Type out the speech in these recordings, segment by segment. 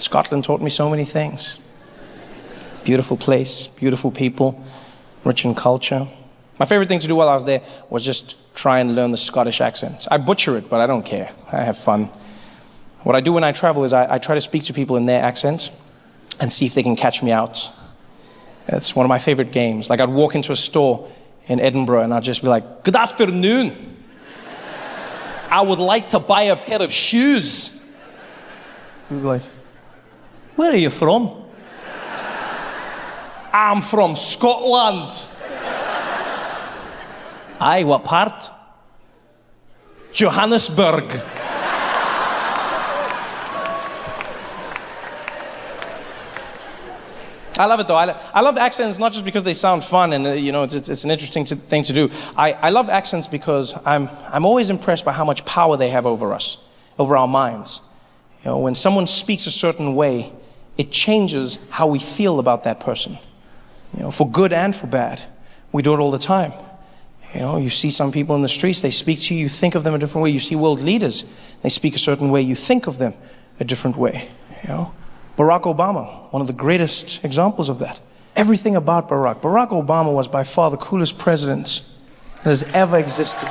Scotland taught me so many things. Beautiful place, beautiful people, rich in culture. My favorite thing to do while I was there was just try and learn the Scottish accent. I butcher it, but I don't care. I have fun. What I do when I travel is I try to speak to people in their accent and see if they can catch me out. It's one of my favorite games. Like I'd walk into a store in Edinburgh and I'd just be like, "Good afternoon. I would like to buy a pair of shoes." We'd be like, "Where are you from?" "I'm from Scotland." "Aye, what part?" "Johannesburg." I love it though. I love accents not just because they sound fun and it's an interesting thing to do. I love accents because I'm always impressed by how much power they have over us, over our minds. When someone speaks a certain way, it changes how we feel about that person. For good and for bad. We do it all the time. You see some people in the streets, they speak to you, you think of them a different way. You see world leaders, they speak a certain way, you think of them a different way. Barack Obama, one of the greatest examples of that. Everything about Barack Obama was by far the coolest president that has ever existed.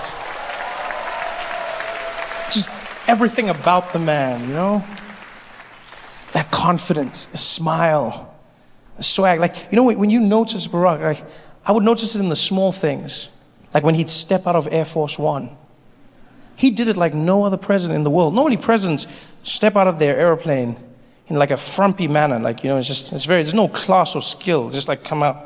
Just everything about the man, That confidence, the smile, the swag. When you notice Barack, I would notice it in the small things. Like when he'd step out of Air Force One. He did it like no other president in the world. Normally presidents step out of their airplane in like a frumpy manner, there's no class or skill, just like come out.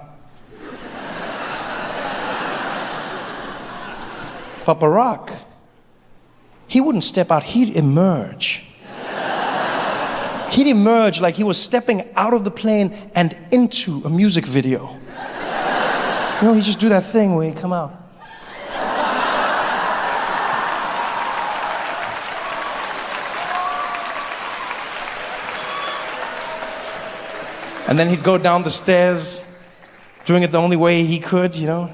But Barack, he wouldn't step out, he'd emerge. He'd emerge like he was stepping out of the plane and into a music video. He'd just do that thing where he'd come out. And then he'd go down the stairs, doing it the only way he could, The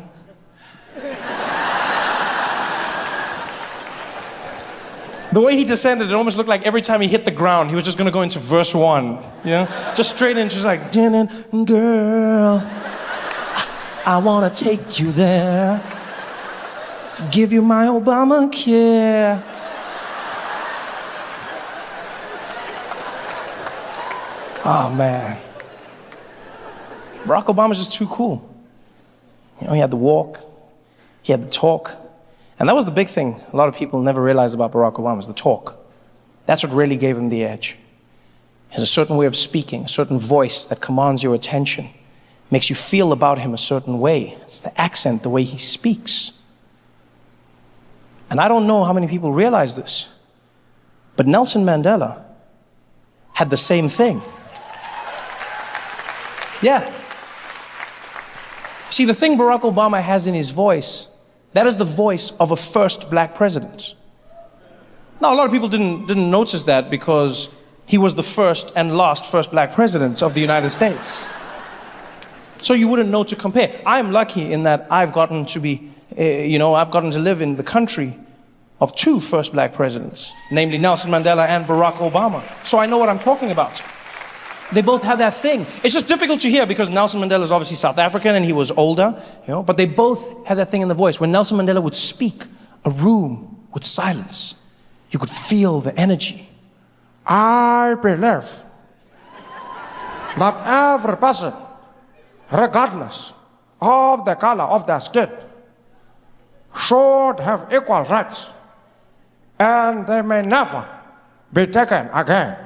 way he descended, it almost looked like every time he hit the ground, he was just going to go into verse 1, Just straight in, just like, "Girl, I want to take you there, give you my Obamacare." Oh, man. Barack Obama's just too cool. He had the walk, he had the talk, and that was the big thing a lot of people never realized about Barack Obama, is the talk. That's what really gave him the edge. He has a certain way of speaking, a certain voice that commands your attention, makes you feel about him a certain way. It's the accent, the way he speaks. And I don't know how many people realize this, but Nelson Mandela had the same thing. Yeah. See, the thing Barack Obama has in his voice, that is the voice of a first black president. Now, a lot of people didn't notice that because he was the first and last first black president of the United States. So you wouldn't know to compare. I'm lucky in that I've gotten to be, I've gotten to live in the country of two first black presidents, namely Nelson Mandela and Barack Obama. So I know what I'm talking about. They both have that thing. It's just difficult to hear because Nelson Mandela is obviously South African and he was older, but they both had that thing in the voice. When Nelson Mandela would speak, a room would silence. You could feel the energy. "I believe that every person, regardless of the color of their skin, should have equal rights, and they may never be taken again.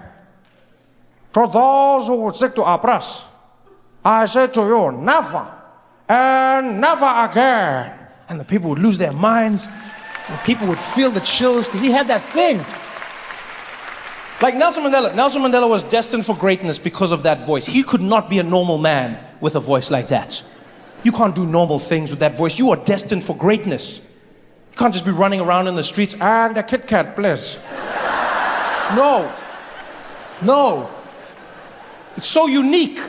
To those who would seek to oppress, I say to you, never and never again." And the people would lose their minds. And people would feel the chills because he had that thing. Like Nelson Mandela was destined for greatness because of that voice. He could not be a normal man with a voice like that. You can't do normal things with that voice. You are destined for greatness. You can't just be running around in the streets, "And a Kit Kat, please." No. It's so unique.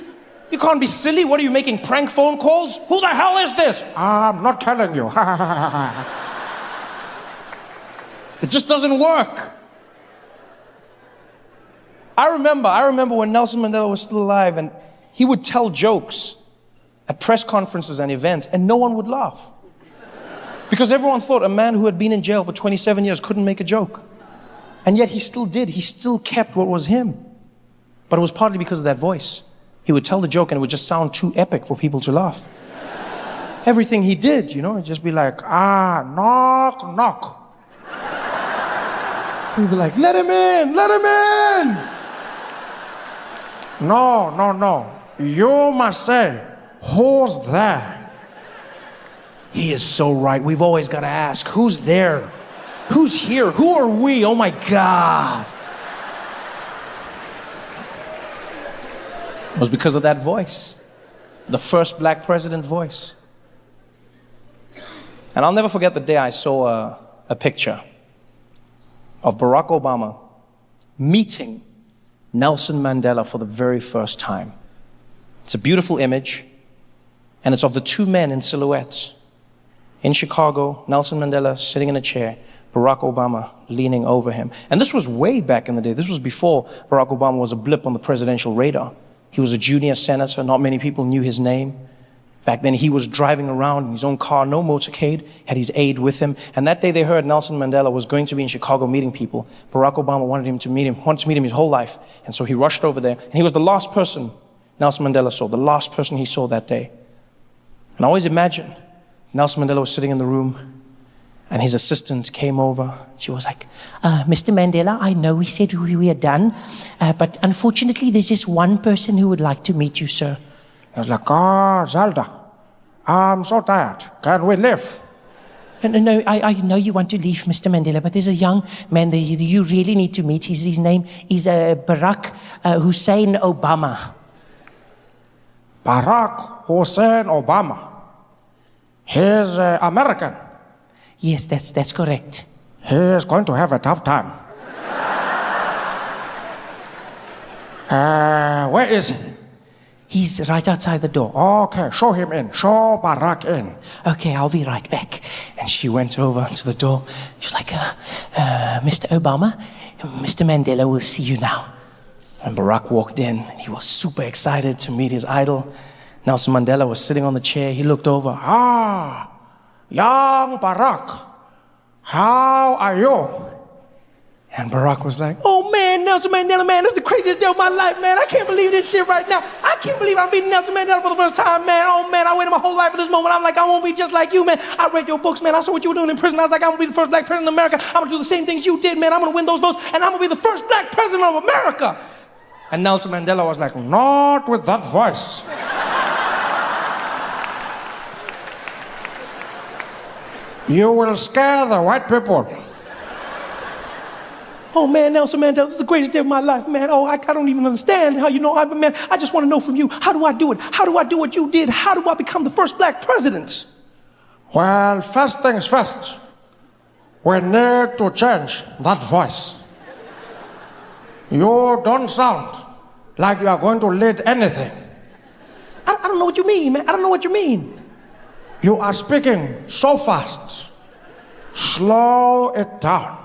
You can't be silly. What are you making, prank phone calls? Who the hell is this? "I'm not telling you." It just doesn't work. I remember when Nelson Mandela was still alive, and he would tell jokes at press conferences and events, and no one would laugh. Because everyone thought a man who had been in jail for 27 years couldn't make a joke. And yet he still did. He still kept what was him. But it was partly because of that voice. He would tell the joke and it would just sound too epic for people to laugh. Everything he did, it'd just be like, knock, knock. He'd be like, let him in, let him in. No. You must say, who's there? He is so right. We've always got to ask, who's there? Who's here? Who are we? Oh my God. It was because of that voice. The first black president voice. And I'll never forget the day I saw a picture of Barack Obama meeting Nelson Mandela for the very first time. It's a beautiful image, and it's of the two men in silhouettes. In Chicago, Nelson Mandela sitting in a chair, Barack Obama leaning over him. And this was way back in the day. This was before Barack Obama was a blip on the presidential radar. He was a junior senator. Not many people knew his name. Back then, he was driving around in his own car, no motorcade, had his aide with him. And that day they heard Nelson Mandela was going to be in Chicago meeting people. Barack Obama wanted to meet him his whole life. And so he rushed over there. And he was the last person Nelson Mandela saw, the last person he saw that day. And I always imagine Nelson Mandela was sitting in the room and his assistant came over. She was like, Mr. Mandela, I know we said we are done, but unfortunately there's just one person who would like to meet you, sir. I was like, Zelda, I'm so tired. Can we leave? No, I know you want to leave, Mr. Mandela, but there's a young man that you really need to meet. His name is Barack Hussein Obama. Barack Hussein Obama. He's American. Yes, that's correct. He's going to have a tough time. Where is he? He's right outside the door. Okay, show him in. Show Barack in. Okay, I'll be right back. And she went over to the door. She's like, Mr. Obama, Mr. Mandela will see you now. And Barack walked in. He was super excited to meet his idol. Nelson Mandela was sitting on the chair. He looked over. Young Barack, how are you? And Barack was like, oh man, Nelson Mandela, man, that's the craziest day of my life, man. I can't believe this shit right now. I can't believe I'm meeting Nelson Mandela for the first time, man. Oh man, I waited my whole life for this moment. I'm like, I won't be just like you, man. I read your books, man. I saw what you were doing in prison. I was like, I'm gonna be the first black president of America. I'm gonna do the same things you did, man. I'm gonna win those votes, and I'm gonna be the first black president of America. And Nelson Mandela was like, not with that voice. You will scare the white people. oh man, Nelson Mandela, this is the greatest day of my life, man. Oh, I don't even understand how man, I just want to know from you, how do I do it? How do I do what you did? How do I become the first black president? Well, first things first, we need to change that voice. You don't sound like you are going to lead anything. I don't know what you mean, man. I don't know what you mean. You are speaking so fast. Slow it down.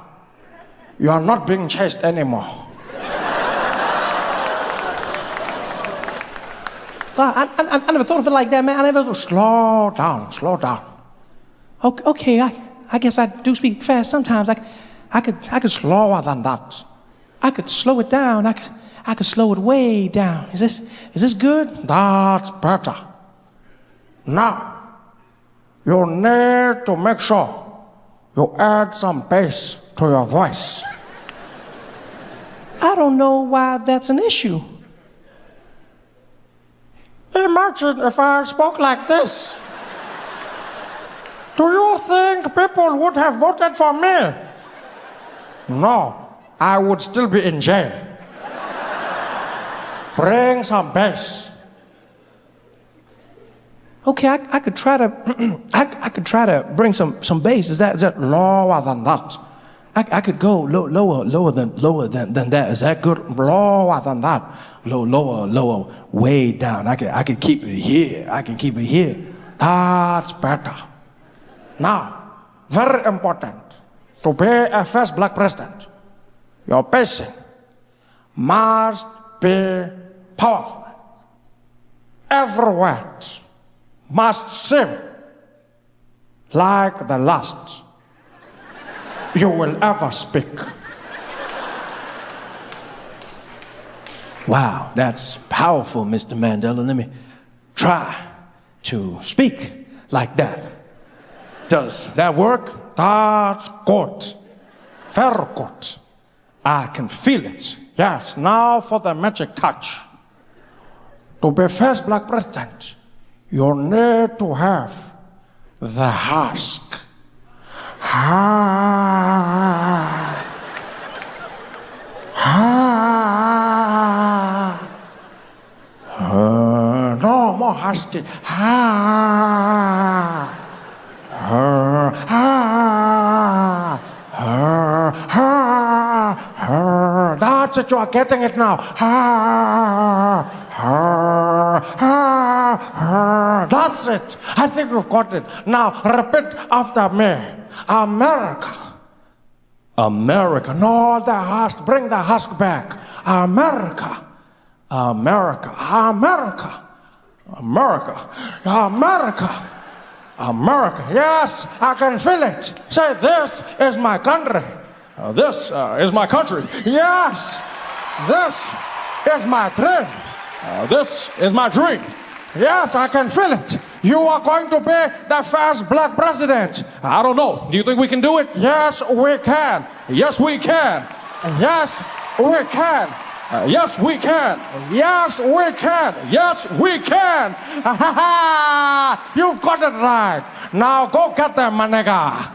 You are not being chased anymore. I never thought of it like that, man. I never. Slow down, slow down. Okay, I guess I do speak fast sometimes. I could slower than that. I could slow it down. I could slow it way down. Is this good? That's better. Now, you need to make sure you add some bass to your voice. I don't know why that's an issue. Imagine if I spoke like this. Do you think people would have voted for me? No, I would still be in jail. Bring some bass. Okay, I could try to I could try to bring some bass. Is that lower than that? I could go lower than that. Is that good? Lower than that. Lower, way down. I could keep it here. I can keep it here. That's better. Now, very important. To be a first black president, your pacing must be powerful. Every word must seem like the last you will ever speak. Wow, that's powerful, Mr. Mandela. Let me try to speak like that. Does that work? That's good. Very good. I can feel it. Yes, now for the magic touch. To be first black president, you need to have the husk. No more husky. That's it, you are getting it now. That's it. I think you've got it. Now repeat after me. America. America. No, the husk. Bring the husk back. America. America. America. America. America. America. Yes, I can feel it. Say, this is my country. This is my country. Yes, this is my dream. This is my dream. Yes, I can feel it. You are going to be the first black president. I don't know. Do you think we can do it? Yes, we can. Yes, we can. Yes, we can. Yes, we can. Yes, we can. Yes, we can. You've got it right. Now go get them, my nigga.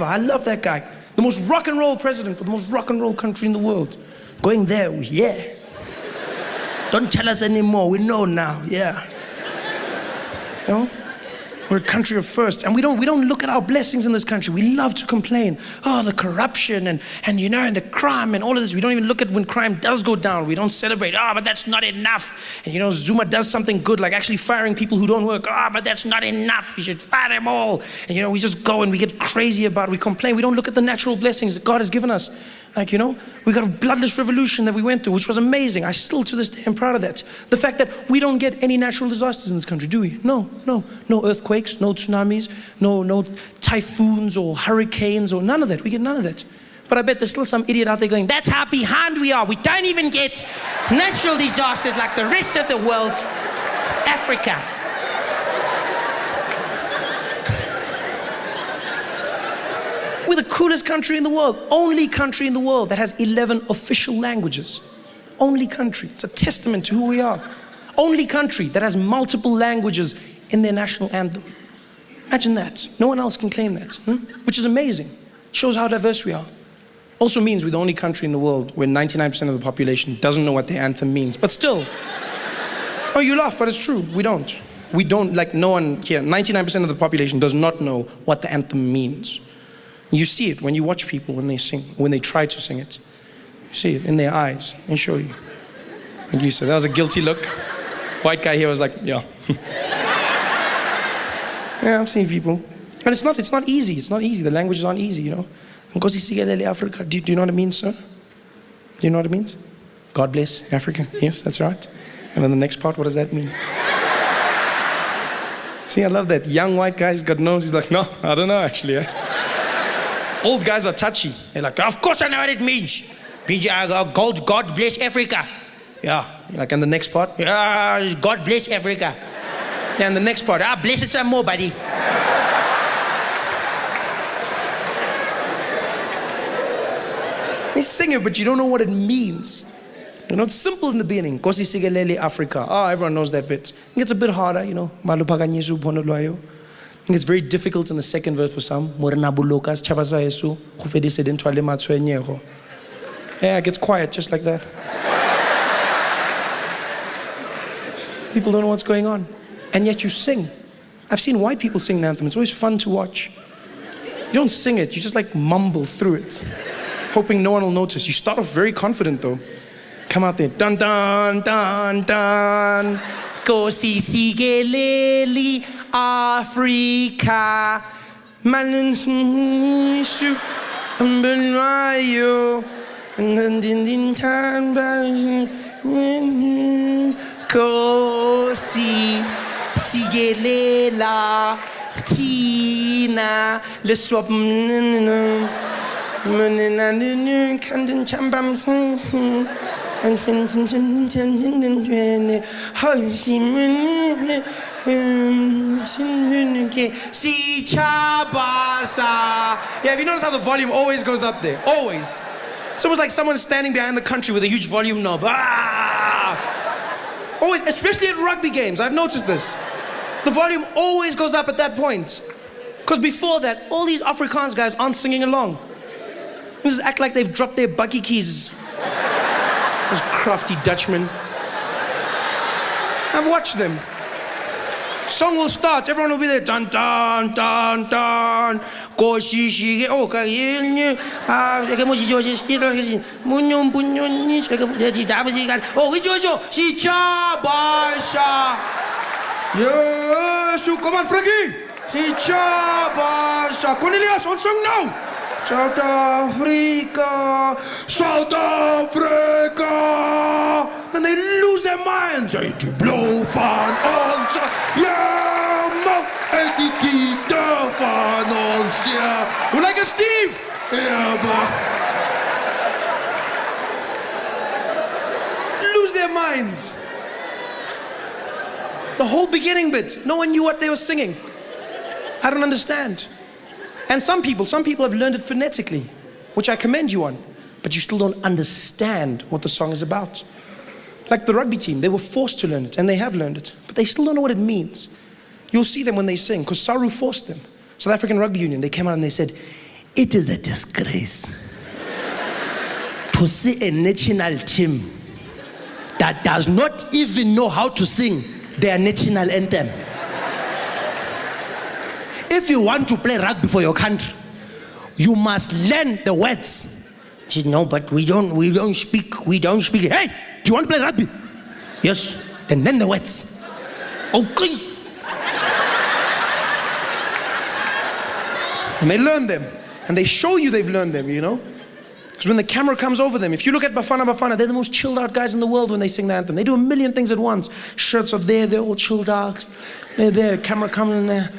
I love that guy. The most rock and roll president for the most rock and roll country in the world. Going there, yeah. Don't tell us anymore, we know now, yeah. You know? We're a country of first, and we don't look at our blessings in this country. We love to complain. Oh, the corruption and you know, and the crime and all of this. We don't even look at when crime does go down. We don't celebrate. Oh, but that's not enough. And you know, Zuma does something good, like actually firing people who don't work. Oh, but that's not enough. You should fire them all. And you know, we just go and we get crazy about it. We complain. We don't look at the natural blessings that God has given us. Like, you know, we got a bloodless revolution that we went through, which was amazing. I still, to this day, am proud of that. The fact that we don't get any natural disasters in this country, do we? No earthquakes, no tsunamis, no typhoons or hurricanes or none of that. We get none of that. But I bet there's still some idiot out there going, that's how behind we are. We don't even get natural disasters like the rest of the world. Africa. We're the coolest country in the world. Only country in the world that has 11 official languages. Only country. It's a testament to who we are. Only country that has multiple languages in their national anthem. Imagine that. No one else can claim that. Which is amazing. Shows how diverse we are. Also means we're the only country in the world where 99% of the population doesn't know what their anthem means. But still. Oh, you laugh, but it's true. We don't. We don't, like no one here. 99% of the population does not know what the anthem means. You see it when you watch people when they sing, when they try to sing it. You see it in their eyes. Let me show you. Like you said, that was a guilty look. White guy here was like, yeah. Yeah, I've seen people. And it's not easy. It's not easy. The languages aren't easy, you know. Nkosi sikelele Africa. Do you know what it means, sir? Do you know what it means? God bless Africa. Yes, that's right. And then the next part, what does that mean? See, I love that. Young white guy's got nose. He's like, no, I don't know actually. Old guys are touchy. They're like, of course I know what it means. God bless Africa. Yeah. Like, and the next part, yeah, God bless Africa. Yeah, and the next part, bless it some more, buddy. They sing it, but you don't know what it means. You know, it's simple in the beginning. Nkosi sikelele Africa. Everyone knows that bit. It gets a bit harder, you know. Maluphakanyiswa uphondo lwayo. I think it's very difficult in the second verse for some. Yeah, it gets quiet just like that. People don't know what's going on. And yet you sing. I've seen white people sing the anthem. It's always fun to watch. You don't sing it, you just like mumble through it, hoping no one will notice. You start off very confident though. Come out there, dun dun dun dun. Nkosi sikelele Africa. Manishu, Mbanayo, and then in time, Kosi, Sigelela, Tina, Le Swap, Munina, Canton Chambam, and how you see me. Si Chabasa. Yeah, have you noticed how the volume always goes up there? Always. It's almost like someone's standing behind the country with a huge volume knob. Ah! Always, especially at rugby games, I've noticed this. The volume always goes up at that point. Because before that, all these Afrikaans guys aren't singing along. They just act like they've dropped their buggy keys. Those crafty Dutchmen. I've watched them. Song will start, everyone will be there. Dun dun dun dun. Go shi shi oh kayin. Ah, que mo shi jo shi stilo shi. Munyon bunyon ni que de David gan. Oh, we jo shi cha ba sha. Yes, come on, Frankie. Si cha ba sha. Cornelius, on song now. South Africa, South Africa. Then they lose their minds. Say to blow van ons, ja man, en die gitaar van ons, ja. Hoe like it, Steve? Ja, lose their minds. The whole beginning bit, no one knew what they were singing. I don't understand. And some people have learned it phonetically, which I commend you on, but you still don't understand what the song is about. Like the rugby team, they were forced to learn it, and they have learned it, but they still don't know what it means. You'll see them when they sing, because Saru forced them. South African Rugby Union, they came out and they said, it is a disgrace to see a national team that does not even know how to sing their national anthem. If you want to play rugby for your country, you must learn the words. She said, no, but we don't speak. Hey, do you want to play rugby? Yes, then learn the words. Okay. And they learn them. And they show you they've learned them, you know? Because when the camera comes over them, if you look at Bafana Bafana, they're the most chilled out guys in the world when they sing the anthem. They do a million things at once. Shirts are there, they're all chilled out. They're there, camera coming in there.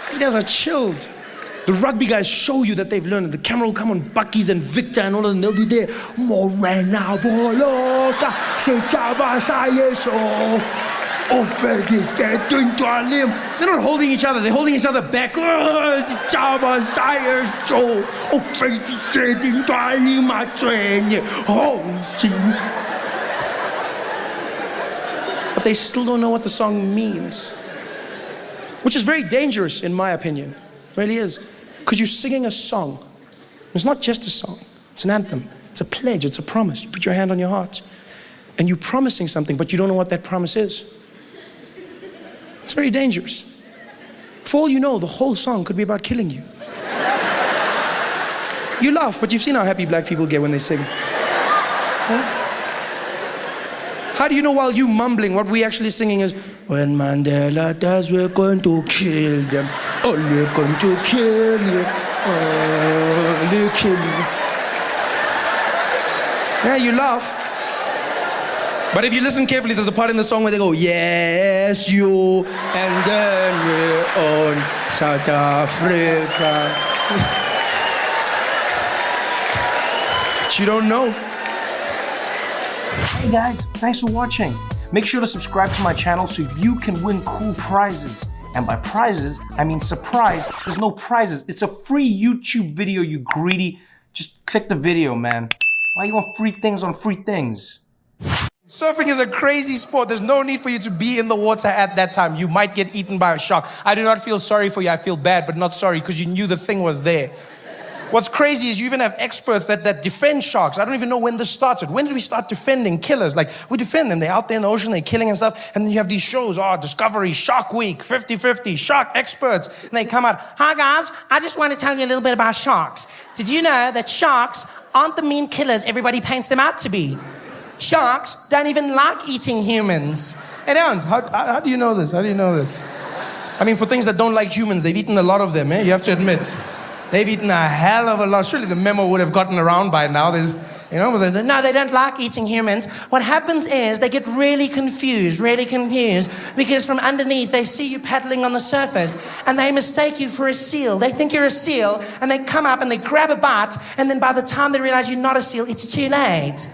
These guys are chilled. The rugby guys show you that they've learned it. The camera will come on Bucky's and Victor and all of them. They'll be there. They're not holding each other. They're holding each other back. But they still don't know what the song means, which is very dangerous in my opinion. It really is. Because you're singing a song. It's not just a song. It's an anthem. It's a pledge. It's a promise. You put your hand on your heart. And you're promising something, but you don't know what that promise is. It's very dangerous. For all you know, the whole song could be about killing you. You laugh, but you've seen how happy black people get when they sing. Huh? How do you know while you mumbling, what we actually singing is, when Mandela dies, we're going to kill them. Oh, we're going to kill you. Oh, they'll kill you. Yeah, you laugh. But if you listen carefully, there's a part in the song where they go, yes, you, and then we're on South Africa. But you don't know. Hey guys, thanks for watching. Make sure to subscribe to my channel so you can win cool prizes. And by prizes, I mean surprise. There's no prizes. It's a free YouTube video, you greedy. Just click the video, man. Why you want free things on free things? Surfing is a crazy sport. There's no need for you to be in the water at that time. You might get eaten by a shark. I do not feel sorry for you. I feel bad, but not sorry because you knew the thing was there. What's crazy is you even have experts that defend sharks. I don't even know when this started. When did we start defending killers? Like, we defend them. They're out there in the ocean, they're killing and stuff. And then you have these shows, Discovery, Shark Week, 50-50, shark experts. And they come out, hi guys, I just want to tell you a little bit about sharks. Did you know that sharks aren't the mean killers everybody paints them out to be? Sharks don't even like eating humans. They don't. How do you know this? How do you know this? I mean, for things that don't like humans, they've eaten a lot of them, you have to admit. They've eaten a hell of a lot. Surely the memo would have gotten around by now. No, they don't like eating humans. What happens is they get really confused, because from underneath they see you paddling on the surface and they mistake you for a seal. They think you're a seal and they come up and they grab a bite, and then by the time they realize you're not a seal, it's too late.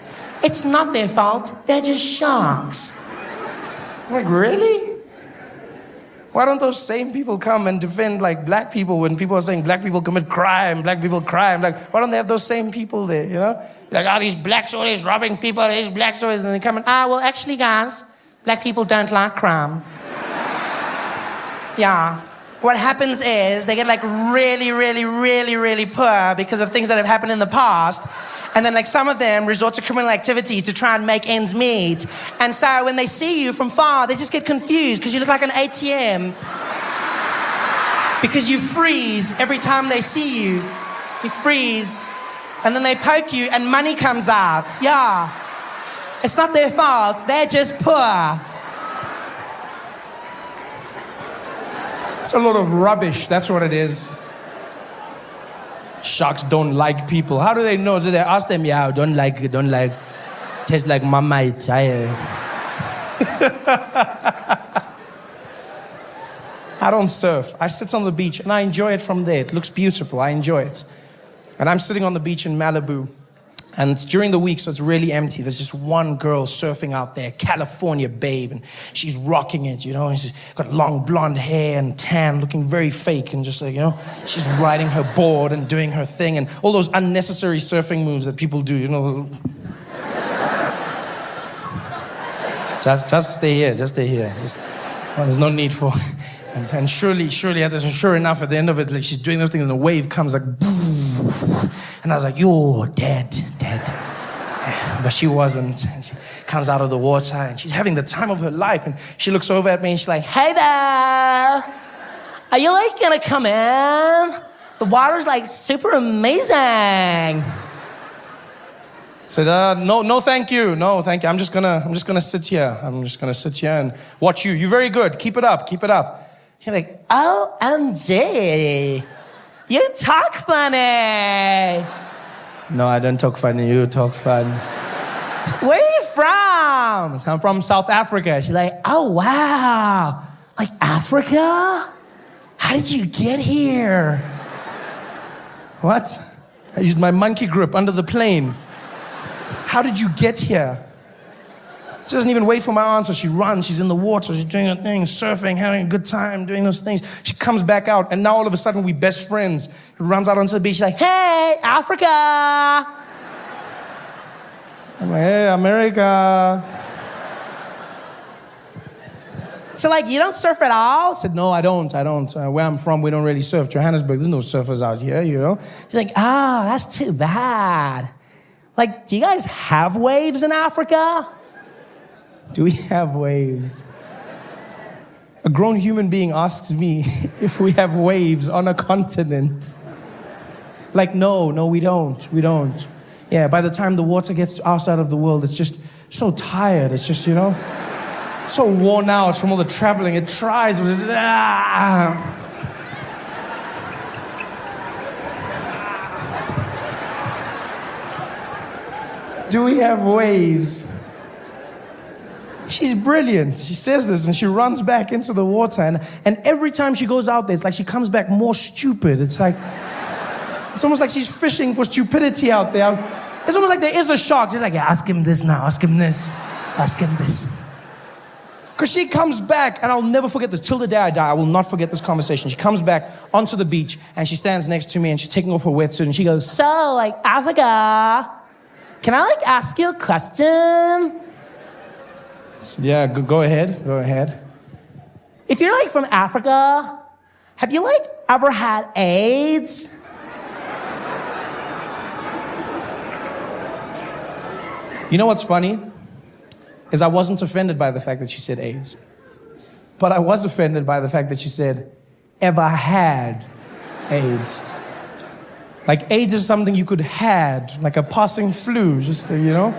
It's not their fault. They're just sharks. I'm like, really? Why don't those same people come and defend like black people when people are saying black people commit crime, black people crime? Like, why don't they have those same people there, Like, these blacks always robbing people, these blacks always, and they come and, well, actually, guys, black people don't like crime. Yeah. What happens is they get like really poor because of things that have happened in the past. And then like some of them resort to criminal activities to try and make ends meet. And so when they see you from far, they just get confused because you look like an ATM. Because you freeze every time they see you. You freeze. And then they poke you and money comes out. Yeah. It's not their fault. They're just poor. It's a lot of rubbish. That's what it is. Sharks don't like people. How do they know? Do they ask them? Yeah, don't like. Tastes like Marmite. I don't surf. I sit on the beach and I enjoy it from there. It looks beautiful. I enjoy it. And I'm sitting on the beach in Malibu. And it's during the week, so it's really empty. There's just one girl surfing out there, California babe, and she's rocking it, And she's got long blonde hair and tan, looking very fake, and just like, she's riding her board and doing her thing, and all those unnecessary surfing moves that people do, Just stay here, there's no need for. And surely, sure enough, at the end of it, like she's doing those things, and the wave comes like, and I was like, you're dead. But she wasn't. And she comes out of the water, and she's having the time of her life. And she looks over at me, and she's like, hey there, are you like gonna come in? The water's like super amazing. I said, no, thank you. No, thank you. I'm just gonna sit here. I'm just gonna sit here and watch you. You're very good. Keep it up. She's like, OMG, you talk funny. No, I don't talk funny. You talk funny. Where are you from? I'm from South Africa. She's like, oh, wow. Like Africa? How did you get here? What? I used my monkey grip under the plane. How did you get here? She doesn't even wait for my answer. She runs. She's in the water. She's doing her thing, surfing, having a good time, doing those things. She comes back out, and now all of a sudden we're best friends. She runs out onto the beach. She's like, hey, Africa. I'm like, hey, America. So like, you don't surf at all? I said, no, I don't. Where I'm from, we don't really surf. Johannesburg, there's no surfers out here, She's like, that's too bad. Like, do you guys have waves in Africa? Do we have waves? A grown human being asks me if we have waves on a continent. Like, no, we don't. Yeah, by the time the water gets to our side of the world, it's just so tired. It's just, so worn out from all the traveling. It tries, but it's, Do we have waves? She's brilliant. She says this and she runs back into the water, and every time she goes out there, it's like she comes back more stupid. It's almost like she's fishing for stupidity out there. It's almost like there is a shark. She's like, yeah, ask him this now, ask him this. Because she comes back, and I'll never forget this. Till the day I die, I will not forget this conversation. She comes back onto the beach, and she stands next to me, and she's taking off her wetsuit, and she goes, so, like, Africa, can I, like, ask you a question? Yeah, go ahead. If you're, like, from Africa, have you, like, ever had AIDS? You know what's funny? Is I wasn't offended by the fact that she said AIDS. But I was offended by the fact that she said, ever had AIDS. Like AIDS is something you could had, like a passing flu, just, you know?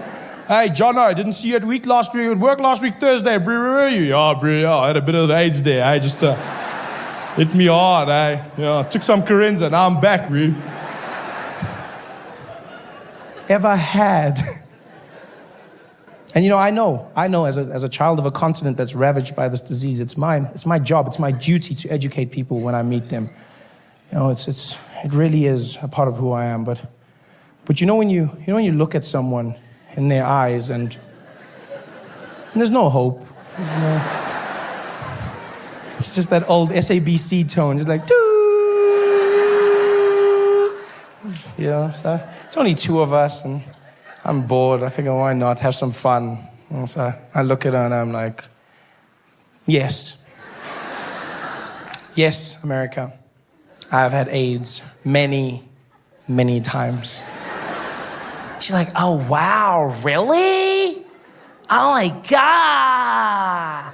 Hey, John, I didn't see you at work last week Thursday. Where were you? Yeah, bro, yeah, I had a bit of AIDS there. I just hit me hard. Took some Corinza, now I'm back, bro. Ever had. And you know, I know as a child of a continent that's ravaged by this disease, it's my job, it's my duty to educate people when I meet them. You know, it really is a part of who I am. But you know when you look at someone in their eyes and there's no hope. It's just that old SABC tone, just like doo. You know, so it's only two of us and I'm bored. I figure, why not have some fun? And so I look at her and I'm like, yes. Yes, America. I've had AIDS many, many times. She's like, oh, wow, really? Oh, my God.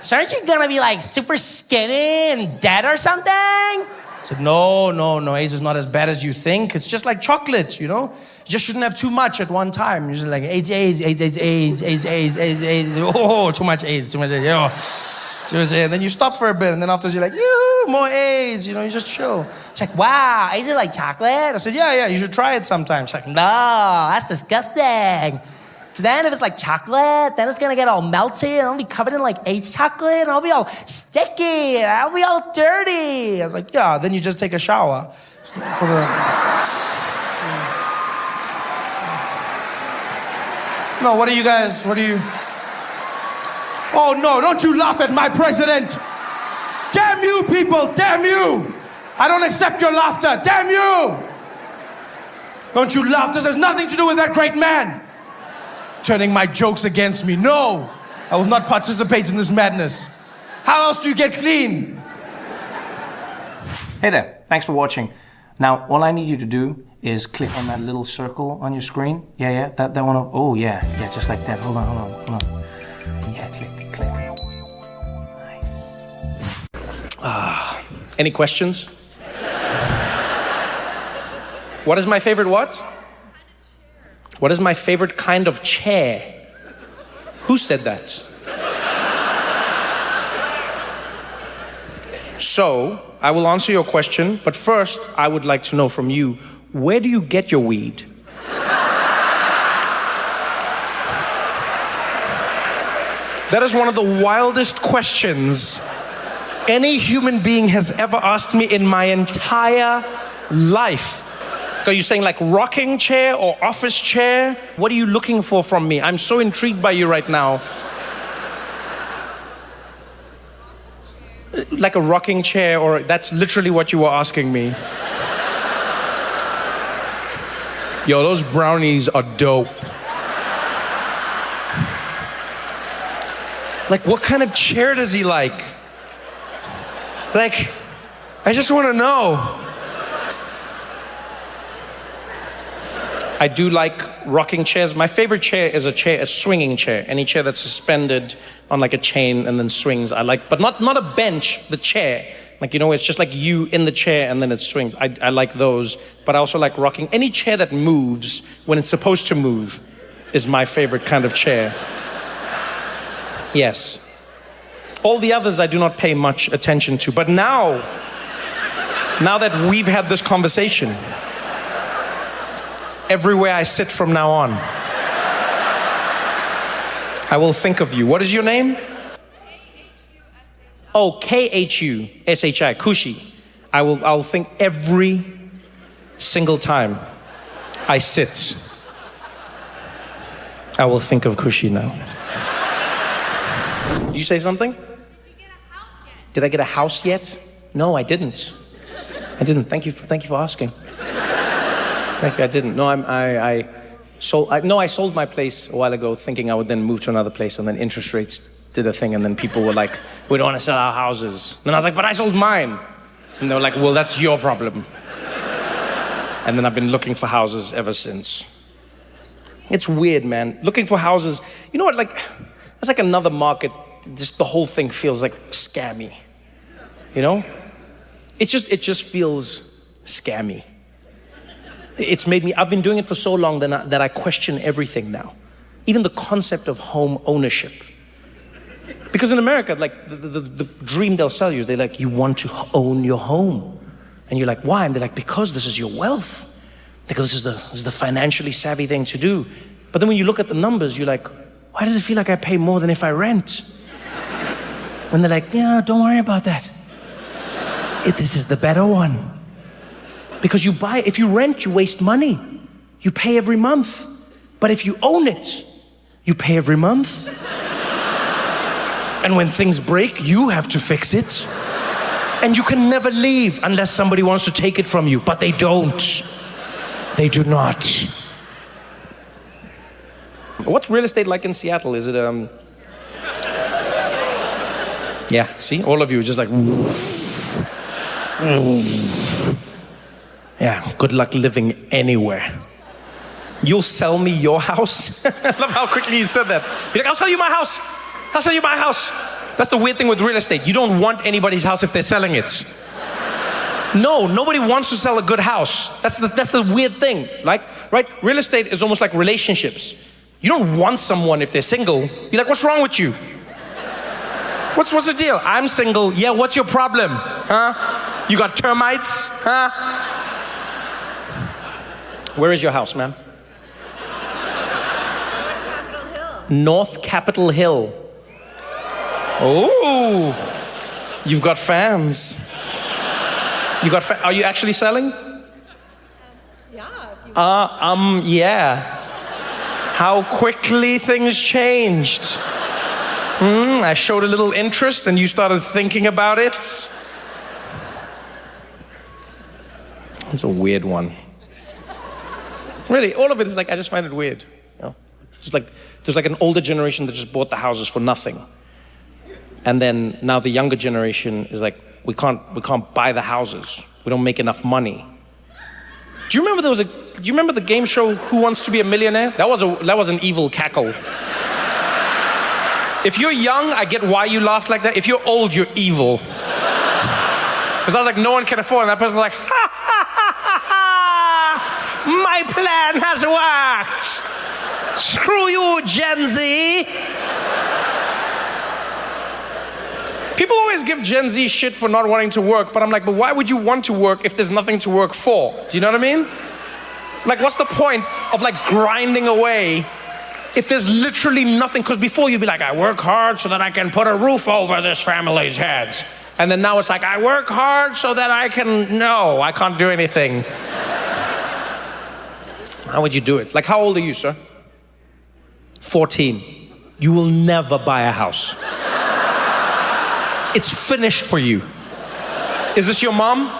So aren't you going to be, like, super skinny and dead or something? I said, no, AIDS is not as bad as you think. It's just like chocolate, you know? You just shouldn't have too much at one time. You're just like, AIDS. Oh, too much AIDS. Oh. And then you stop for a bit, and then after you're like, more AIDS. You know, you just chill. She's like, wow, is it like chocolate? I said, yeah, you should try it sometime. She's like, No, that's disgusting. So then if it's like chocolate, then it's gonna get all melty, and I'll be covered in like AIDS chocolate, and I'll be all sticky, and I'll be all dirty. I was like, yeah, then you just take a shower. For the... No, what do you... Oh no, don't you laugh at my president. Damn you people, damn you. I don't accept your laughter, damn you. Don't you laugh, this has nothing to do with that great man. Turning my jokes against me, no. I will not participate in this madness. How else do you get clean? Hey there, thanks for watching. Now, all I need you to do is click on that little circle on your screen. Yeah, that one. Oh, yeah, just like that. Hold on. Yeah, click. Nice. Any questions? What is my favorite what? What is my favorite kind of chair? Who said that? So, I will answer your question, but first, I would like to know from you, where do you get your weed? That is one of the wildest questions any human being has ever asked me in my entire life. Are you saying like rocking chair or office chair? What are you looking for from me? I'm so intrigued by you right now. Like a rocking chair, or that's literally what you were asking me. Yo, those brownies are dope. Like, what kind of chair does he like? Like, I just want to know. I do like rocking chairs. My favorite chair is a swinging chair. Any chair that's suspended on like a chain and then swings, I like. But not a bench, the chair. Like, you know, it's just like you in the chair and then it swings. I like those. But I also like rocking. Any chair that moves when it's supposed to move is my favorite kind of chair. Yes. All the others I do not pay much attention to. But now that we've had this conversation, everywhere I sit from now on, I will think of you. What is your name? Oh, K-H-U-S-H-I, Kushi. I'll think every single time I sit. I will think of Kushi now. Did you say something? Did I get a house yet? No, I didn't. Thank you for asking. Thank you. I didn't. No, I sold my place a while ago, thinking I would then move to another place, and then interest rates did a thing, and then people were like, "We don't want to sell our houses." And then I was like, "But I sold mine," and they were like, "Well, that's your problem." And then I've been looking for houses ever since. It's weird, man. Looking for houses. You know what, like, it's like another market. Just the whole thing feels like scammy. You know? It just feels scammy. It's made me, I've been doing it for so long that I question everything now. Even the concept of home ownership. Because in America, like, the dream they'll sell you, they're like, you want to own your home. And you're like, why? And they're like, because this is your wealth. Because this is the financially savvy thing to do. But then when you look at the numbers, you're like, why does it feel like I pay more than if I rent? When they're like, yeah, don't worry about that. This is the better one. Because if you rent, you waste money. You pay every month. But if you own it, you pay every month. And when things break, you have to fix it. And you can never leave unless somebody wants to take it from you. But they don't. They do not. What's real estate like in Seattle? Is it, Yeah, see, all of you are just like, yeah, good luck living anywhere. You'll sell me your house? I love how quickly you said that. You're like, I'll sell you my house. I'll sell you my house. That's the weird thing with real estate. You don't want anybody's house if they're selling it. No, nobody wants to sell a good house. That's the weird thing, like, right? Real estate is almost like relationships. You don't want someone if they're single. You're like, what's wrong with you? What's the deal? I'm single. Yeah, what's your problem? Huh? You got termites? Huh? Where is your house, ma'am? North Capitol Hill. Oh, you've got fans. Are you actually selling? Yeah. Yeah. How quickly things changed. I showed a little interest and you started thinking about it. It's a weird one. Really, all of it is like, I just find it weird. You know? It's like, there's like an older generation that just bought the houses for nothing. And then now the younger generation is like, we can't buy the houses. We don't make enough money. Do you remember the game show Who Wants to Be a Millionaire? That was an evil cackle. If you're young, I get why you laughed like that. If you're old, you're evil. Because I was like, no one can afford it. And that person was like, ha ha ha ha ha! My plan has worked. Screw you, Gen Z. People always give Gen Z shit for not wanting to work, but I'm like, but why would you want to work if there's nothing to work for? Do you know what I mean? Like, what's the point of like grinding away if there's literally nothing? Because before you'd be like, I work hard so that I can put a roof over this family's heads. And then now it's like, I work hard so that I can't do anything. How would you do it? Like, how old are you, sir? 14. You will never buy a house. It's finished for you. Is this your mom?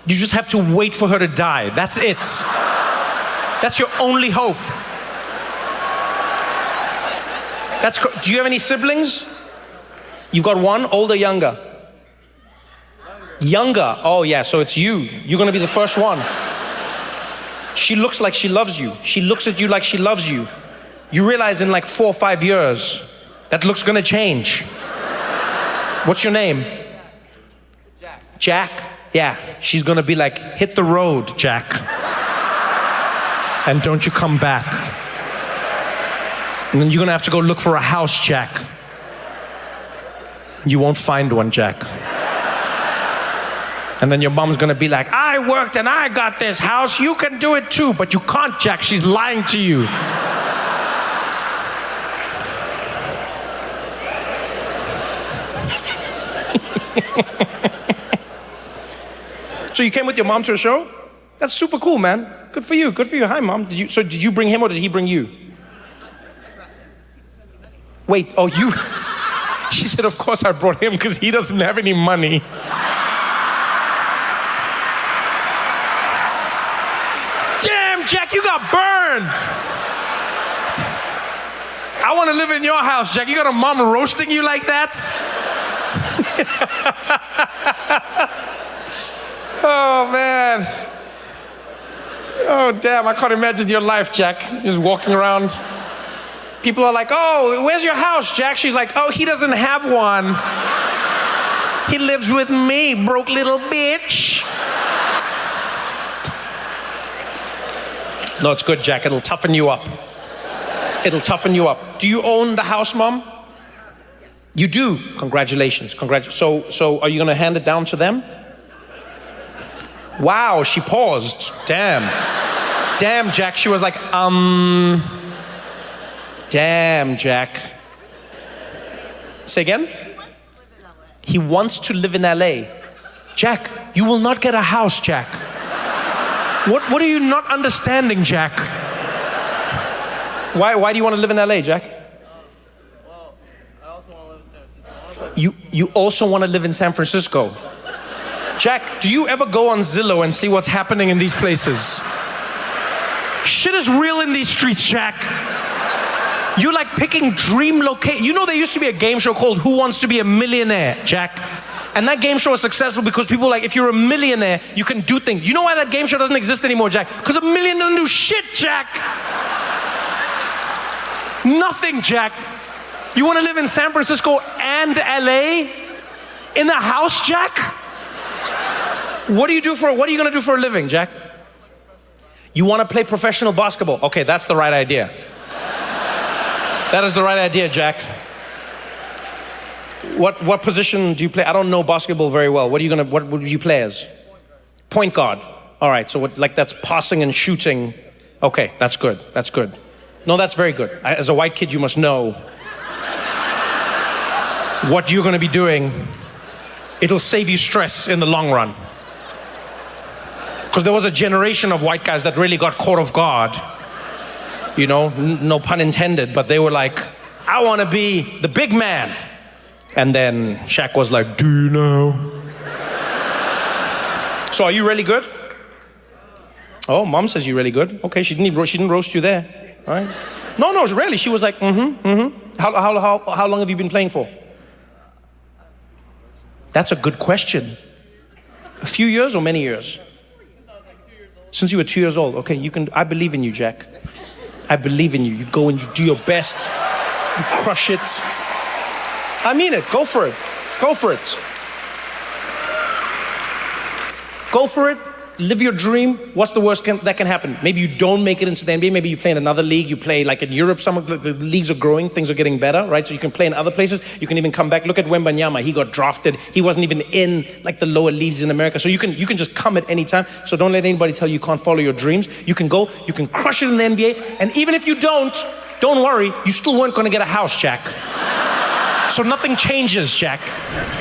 You just have to wait for her to die. That's it. That's your only hope. Do you have any siblings? You've got one, old or younger? Younger. Oh yeah, so it's you. You're gonna be the first one. She looks like she loves you. She looks at you like she loves you. You realize in like 4 or 5 years, that look's gonna change. What's your name? Jack. Jack? Yeah, she's gonna be like, hit the road, Jack. And don't you come back. And then you're gonna have to go look for a house, Jack. You won't find one, Jack. And then your mom's gonna be like, I worked and I got this house, you can do it too, but you can't, Jack, she's lying to you. So you came with your mom to a show? That's super cool, man. Good for you, good for you. Hi, mom. Did you bring him or did he bring you? Wait, oh, you? She said, of course I brought him because he doesn't have any money. Damn, Jack, you got burned. I want to live in your house, Jack. You got a mom roasting you like that? Oh, man. Oh, damn, I can't imagine your life, Jack. Just walking around. People are like, oh, where's your house, Jack? She's like, oh, he doesn't have one. He lives with me, broke little bitch. No, it's good, Jack. It'll toughen you up. It'll toughen you up. Do you own the house, Mom? You do? Congratulations. So are you going to hand it down to them? Wow, she paused. Damn. Damn, Jack. She was like, Damn, Jack. Say again? He wants to live in LA. Jack, you will not get a house, Jack. What are you not understanding, Jack? Why do you want to live in LA, Jack? Well, I also want to live in San Francisco. You also want to live in San Francisco? Jack, do you ever go on Zillow and see what's happening in these places? Shit is real in these streets, Jack. You like picking dream location. You know there used to be a game show called Who Wants to Be a Millionaire, Jack? And that game show was successful because people were like, if you're a millionaire, you can do things. You know why that game show doesn't exist anymore, Jack? Because a million doesn't do shit, Jack. Nothing, Jack. You want to live in San Francisco and LA? In a house, Jack? What are you going to do for a living, Jack? You want to play professional basketball? Okay, that's the right idea. That is the right idea, Jack. What position do you play? I don't know basketball very well. What would you play as? Point guard. All right, so that's passing and shooting. Okay, that's good. No, that's very good. As a white kid, you must know what you're going to be doing. It'll save you stress in the long run. Because there was a generation of white guys that really got caught off guard. You know, no pun intended, but they were like, I want to be the big man. And then Shaq was like, do you know? So are you really good? Oh, Mom says you're really good. Okay, she didn't roast you there. All right. No, really. She was like, How long have you been playing for? That's a good question. A few years or many years? Since you were 2 years old. Okay, I believe in you, Jack. I believe in you. You go and you do your best. You crush it. I mean it. Go for it. Go for it. Live your dream. What's the worst that can happen? Maybe you don't make it into the NBA. Maybe you play in another league. You play like in Europe. Some of the leagues are growing. Things are getting better, right? So you can play in other places. You can even come back. Look at Wembanyama. He got drafted. He wasn't even in like the lower leagues in America. So you can just come at any time. So don't let anybody tell you can't follow your dreams. You can go. You can crush it in the NBA. And even if you don't worry. You still weren't going to get a house, Jack. So nothing changes, Jack.